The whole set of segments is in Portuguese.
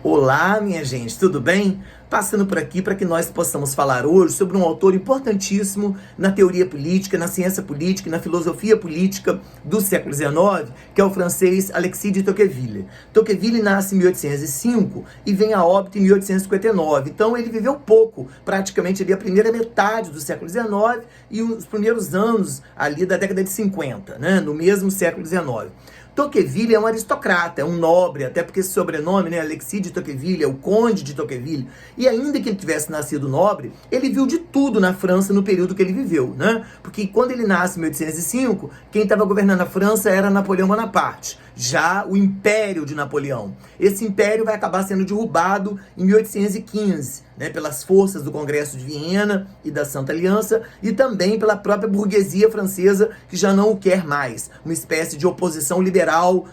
Olá, minha gente, tudo bem? Passando por aqui para que nós possamos falar hoje sobre um autor importantíssimo na teoria política, na ciência política e na filosofia política do século XIX, que é o francês Alexis de Tocqueville. Tocqueville nasce em 1805 e vem a óbito em 1859, então ele viveu pouco, praticamente ali a primeira metade do século XIX e os primeiros anos ali da década de 50, né, no mesmo século XIX. Tocqueville é um aristocrata, é um nobre, até porque esse sobrenome, né, Alexis de Tocqueville, é o conde de Tocqueville. E ainda que ele tivesse nascido nobre, ele viu de tudo na França no período que ele viveu, né? Porque quando ele nasce em 1805, quem estava governando a França era Napoleão Bonaparte, já o Império de Napoleão. Esse império vai acabar sendo derrubado em 1815, né, pelas forças do Congresso de Viena e da Santa Aliança e também pela própria burguesia francesa, que já não o quer mais, uma espécie de oposição liberal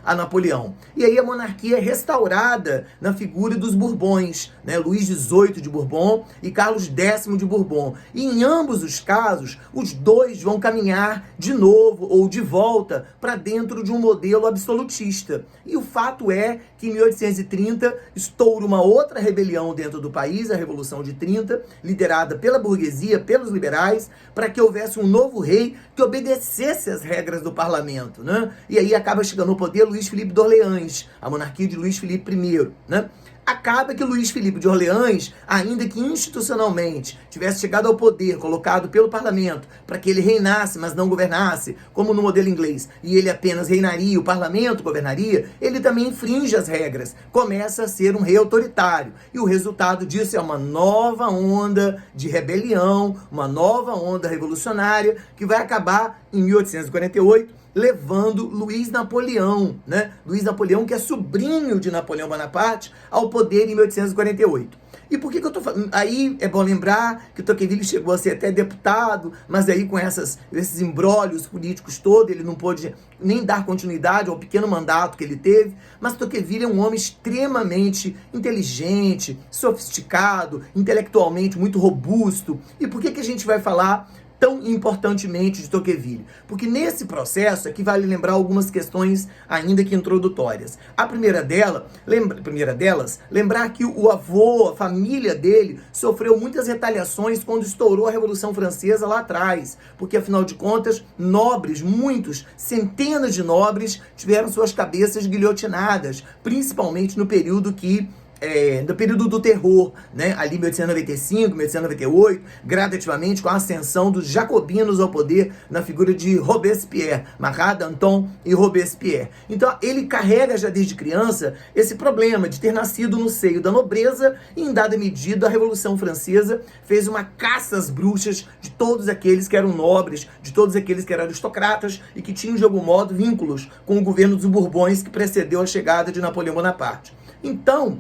a Napoleão. E aí a monarquia é restaurada na figura dos Bourbons, né, Luís XVIII de Bourbon e Carlos X de Bourbon. E em ambos os casos, os dois vão caminhar de novo ou de volta para dentro de um modelo absolutista. E o fato é que em 1830 estoura uma outra rebelião dentro do país, a Revolução de 30, liderada pela burguesia, pelos liberais, para que houvesse um novo rei que obedecesse às regras do parlamento, né? E aí acaba chegando ao poder Luís Filipe de Orleans, a monarquia de Luís Filipe I, né? Acaba que Luís Filipe de Orleans, ainda que institucionalmente tivesse chegado ao poder, colocado pelo parlamento, para que ele reinasse, mas não governasse, como no modelo inglês, e ele apenas reinaria, o parlamento governaria, ele também infringe as regras, começa a ser um rei autoritário. E o resultado disso é uma nova onda de rebelião, uma nova onda revolucionária, que vai acabar em 1848, levando Luís Napoleão, né? Luís Napoleão, que é sobrinho de Napoleão Bonaparte, ao poder em 1848. E por que eu tô falando? Aí é bom lembrar que Tocqueville chegou a ser até deputado, mas aí com esses imbróglios políticos todos, ele não pôde nem dar continuidade ao pequeno mandato que ele teve. Mas Tocqueville é um homem extremamente inteligente, sofisticado, intelectualmente muito robusto. E por que a gente vai falar tão importantemente de Tocqueville? Porque nesse processo aqui vale lembrar algumas questões ainda que introdutórias. A primeira delas, lembrar que o avô, a família dele, sofreu muitas retaliações quando estourou a Revolução Francesa lá atrás, porque afinal de contas, nobres, muitos, centenas de nobres, tiveram suas cabeças guilhotinadas, principalmente no período do período do terror, né? Ali 1895, 1898, gradativamente com a ascensão dos jacobinos ao poder na figura de Robespierre, Marat, Danton e Robespierre. Então ele carrega já desde criança esse problema de ter nascido no seio da nobreza e em dada medida a Revolução Francesa fez uma caça às bruxas de todos aqueles que eram nobres, de todos aqueles que eram aristocratas e que tinham de algum modo vínculos com o governo dos Bourbons que precedeu a chegada de Napoleão Bonaparte. Então,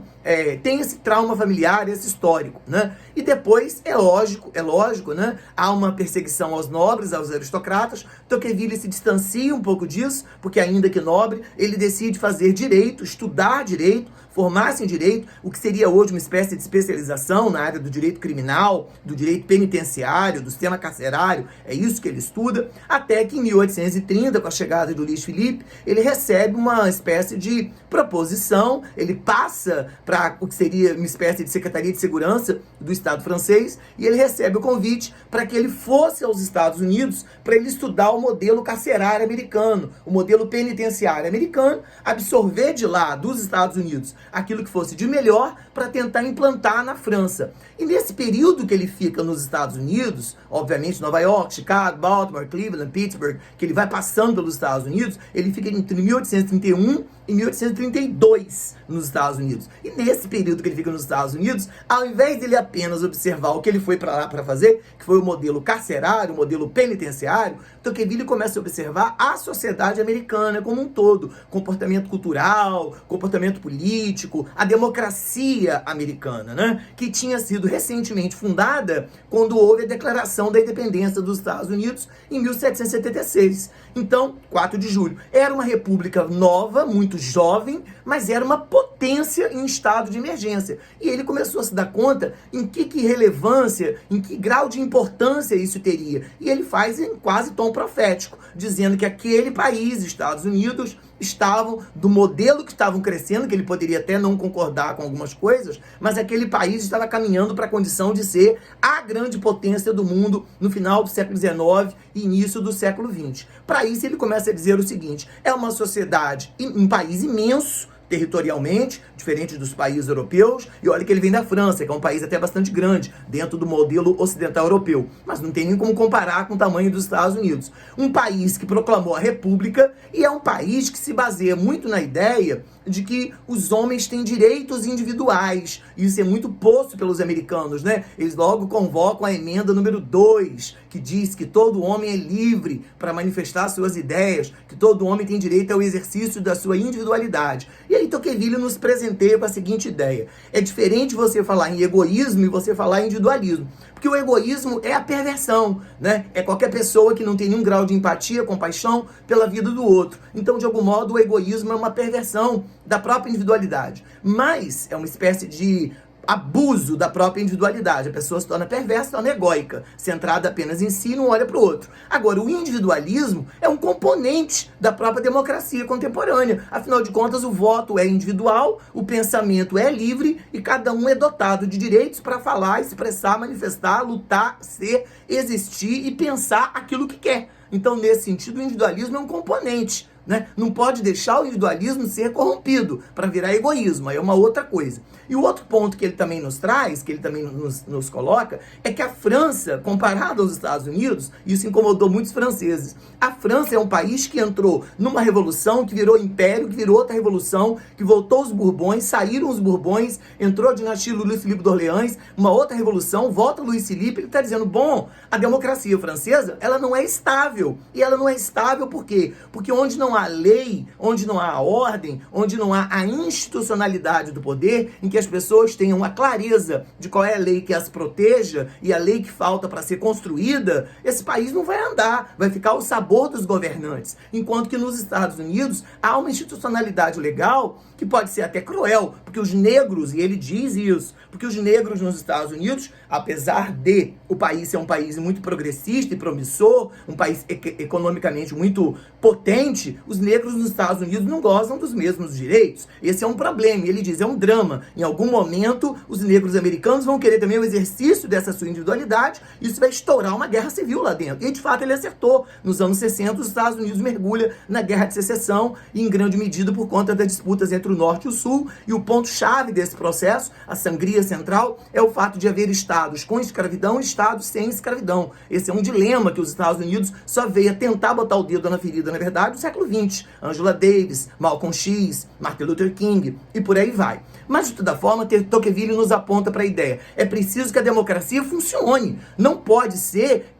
tem esse trauma familiar, esse histórico, né? E depois, é lógico, né? Há uma perseguição aos nobres, aos aristocratas. Tocqueville se distancia um pouco disso, porque ainda que nobre, ele decide fazer direito, estudar direito, formar-se em direito, o que seria hoje uma espécie de especialização na área do direito criminal, do direito penitenciário, do sistema carcerário, é isso que ele estuda, até que em 1830, com a chegada de Luís Filipe, ele recebe uma espécie de proposição, ele passa para o que seria uma espécie de Secretaria de Segurança do Estado francês, e ele recebe o convite para que ele fosse aos Estados Unidos para ele estudar o modelo carcerário americano, o modelo penitenciário americano, absorver de lá, dos Estados Unidos, aquilo que fosse de melhor para tentar implantar na França. E nesse período que ele fica nos Estados Unidos, obviamente Nova York, Chicago, Baltimore, Cleveland, Pittsburgh, que ele vai passando pelos Estados Unidos, ele fica entre 1831 e 1832 nos Estados Unidos. E nesse período que ele fica nos Estados Unidos, ao invés dele apenas observar o que ele foi para lá para fazer, que foi o modelo carcerário, o modelo penitenciário, Tocqueville começa a observar a sociedade americana como um todo, comportamento cultural, comportamento político, a democracia americana, né? Que tinha sido recentemente fundada quando houve a declaração da independência dos Estados Unidos em 1776. Então, 4 de julho. Era uma república nova, muito jovem, mas era uma potência em estado de emergência. E ele começou a se dar conta em que relevância, em que grau de importância isso teria. E ele faz em quase tom profético, dizendo que aquele país, Estados Unidos, estavam, do modelo que estavam crescendo, que ele poderia até não concordar com algumas coisas, mas aquele país estava caminhando para a condição de ser a grande potência do mundo no final do século XIX e início do século XX. Para isso ele começa a dizer o seguinte: é uma sociedade, um país imenso, territorialmente, diferente dos países europeus, e olha que ele vem da França, que é um país até bastante grande, dentro do modelo ocidental europeu, mas não tem nem como comparar com o tamanho dos Estados Unidos. Um país que proclamou a república, e é um país que se baseia muito na ideia de que os homens têm direitos individuais. Isso é muito posto pelos americanos, né? Eles logo convocam a emenda número 2, que diz que todo homem é livre para manifestar suas ideias, que todo homem tem direito ao exercício da sua individualidade. E aí Tocqueville nos presenteia com a seguinte ideia: é diferente você falar em egoísmo e você falar em individualismo. Porque o egoísmo é a perversão, né? É qualquer pessoa que não tem nenhum grau de empatia, compaixão pela vida do outro. Então, de algum modo, o egoísmo é uma perversão da própria individualidade. Mas é uma espécie de abuso da própria individualidade. A pessoa se torna perversa, se torna egóica, centrada apenas em si e não olha para o outro. Agora, o individualismo é um componente da própria democracia contemporânea. Afinal de contas, o voto é individual, o pensamento é livre e cada um é dotado de direitos para falar, expressar, manifestar, lutar, ser, existir e pensar aquilo que quer. Então, nesse sentido, o individualismo é um componente, né? Não pode deixar o individualismo ser corrompido para virar egoísmo, aí é uma outra coisa. E o outro ponto que ele também nos traz, que ele também nos coloca, é que a França, comparada aos Estados Unidos, isso incomodou muitos franceses, a França é um país que entrou numa revolução, que virou império, que virou outra revolução, que voltou os Bourbons, saíram os Bourbons, entrou a dinastia Luís Filipe d'Orléans, uma outra revolução, volta Luís Filipe, ele está dizendo, bom, a democracia francesa, ela não é estável. E ela não é estável por quê? Porque onde não há lei, onde não há a ordem, onde não há a institucionalidade do poder, em que as pessoas tenham a clareza de qual é a lei que as proteja e a lei que falta para ser construída, esse país não vai andar, vai ficar ao sabor dos governantes. Enquanto que nos Estados Unidos há uma institucionalidade legal que pode ser até cruel, porque os negros, e ele diz isso, porque os negros nos Estados Unidos, apesar de o país ser um país muito progressista e promissor, um país economicamente muito potente, os negros nos Estados Unidos não gozam dos mesmos direitos. Esse é um problema, e ele diz, é um drama. Em algum momento, os negros americanos vão querer também o exercício dessa sua individualidade, e isso vai estourar uma guerra civil lá dentro. E, de fato, ele acertou. Nos anos 60, os Estados Unidos mergulha na Guerra de Secessão, e em grande medida por conta das disputas entre o Norte e o Sul, e o ponto-chave desse processo, a sangria central, é o fato de haver estados com escravidão e estados sem escravidão. Esse é um dilema que os Estados Unidos só veio a tentar botar o dedo na ferida, na verdade, no século XX. Angela Davis, Malcolm X, Martin Luther King, e por aí vai. Mas, de toda forma, Tocqueville nos aponta para a ideia. É preciso que a democracia funcione. Não pode ser,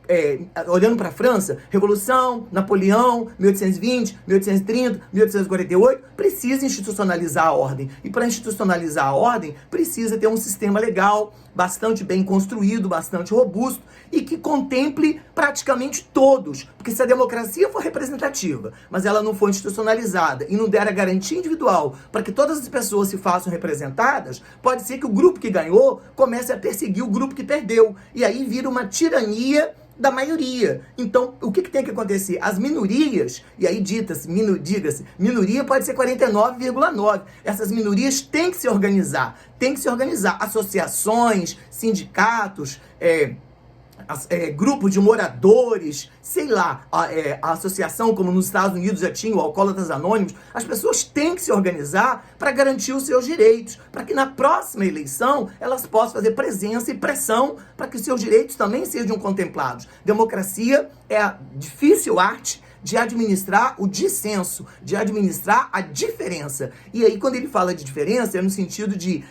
olhando para a França, Revolução, Napoleão, 1820, 1830, 1848, precisa institucionalizar a ordem. E para institucionalizar a ordem, precisa ter um sistema legal bastante bem construído, bastante robusto e que contemple praticamente todos. Porque se a democracia for representativa, mas ela não for institucionalizada e não der a garantia individual para que todas as pessoas se façam representadas, pode ser que o grupo que ganhou comece a perseguir o grupo que perdeu. E aí vira uma tirania da maioria. Então, o que tem que acontecer? As minorias, e aí diga-se, minoria pode ser 49,9. Essas minorias têm que se organizar. Associações, sindicatos, grupo de moradores, sei lá, a associação, como nos Estados Unidos já tinha, o Alcoólatras Anônimos, as pessoas têm que se organizar para garantir os seus direitos, para que na próxima eleição elas possam fazer presença e pressão para que os seus direitos também sejam contemplados. Democracia é a difícil arte de administrar o dissenso, de administrar a diferença. E aí, quando ele fala de diferença, é no sentido de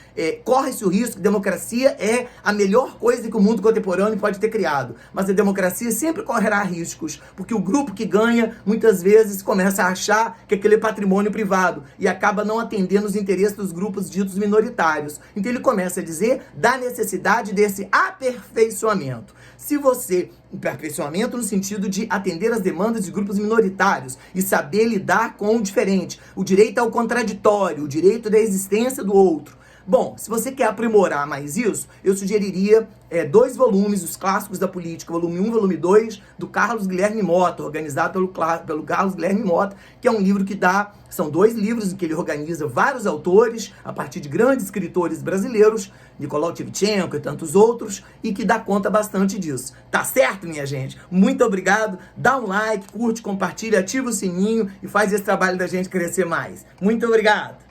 corre-se o risco, democracia é a melhor coisa que o mundo contemporâneo pode ter criado. Mas a democracia sempre correrá riscos, porque o grupo que ganha, muitas vezes, começa a achar que aquele é patrimônio privado e acaba não atendendo os interesses dos grupos ditos minoritários. Então ele começa a dizer da necessidade desse aperfeiçoamento. Se você... aperfeiçoamento no sentido de atender as demandas de grupos minoritários e saber lidar com o diferente, o direito ao contraditório, o direito da existência do outro. Bom, se você quer aprimorar mais isso, eu sugeriria 2 volumes, Os Clássicos da Política, volume 1 e volume 2, do Carlos Guilherme Mota, organizado pelo Carlos Guilherme Mota, que é um livro que são 2 livros em que ele organiza vários autores, a partir de grandes escritores brasileiros, Nicolau Tchevchenko e tantos outros, e que dá conta bastante disso. Tá certo, minha gente? Muito obrigado, dá um like, curte, compartilha, ativa o sininho e faz esse trabalho da gente crescer mais. Muito obrigado!